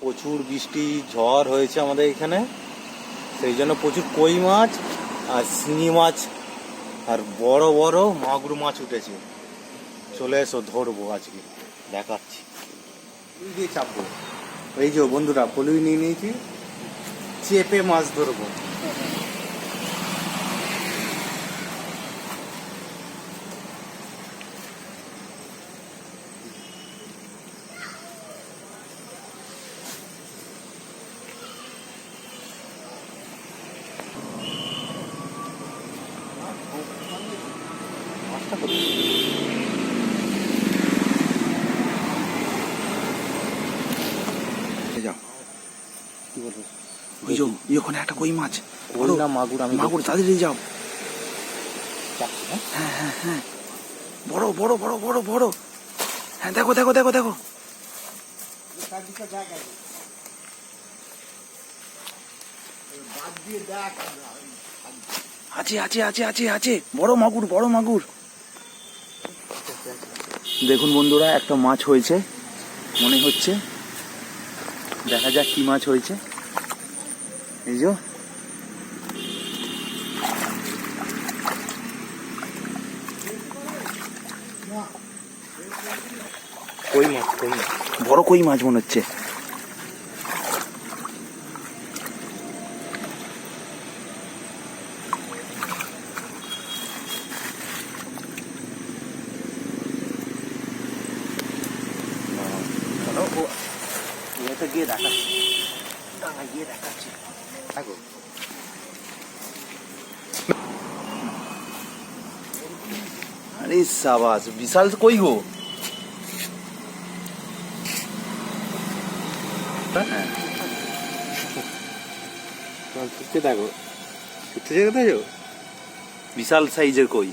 প্রচুর বৃষ্টি ঝড় হয়েছে আমাদের এখানে, সেই জন্য প্রচুর কই মাছ আর শিঙি মাছ আর বড় বড় মাগুর মাছ উঠেছে। চলে এসো, ধরবো আজকে, দেখাচ্ছি। পলি দিয়ে চাপবো। এই যে বন্ধুরা, পলি নিয়ে নিয়েছি, চেপে মাছ ধরবো। ওখানে একটা কই মাছ, কই না মাগুর? আমি মাগুর, তাড়াতাড়ি যাও। হ্যাঁ হ্যাঁ হ্যাঁ, বড় বড় বড় বড় বড়। হ্যাঁ দেখো দেখো দেখো দেখো, আছে আছে আছে আছে আছে, বড় মাগুর বড় মাগুর। দেখুন বন্ধুরা, একটা মাছ হয়েছে মনে হচ্ছে, দেখা যাক কি মাছ হয়েছে। এই যে কই মাছ, কই মাছ, বড় কই মাছ মনে হচ্ছে। গিয়ে দেখাচ্ছি, ডাঙায় গিয়ে দেখাচ্ছি। আরে সাবাস, বিশাল কই গো। দেখো, বিশাল সাইজের কই।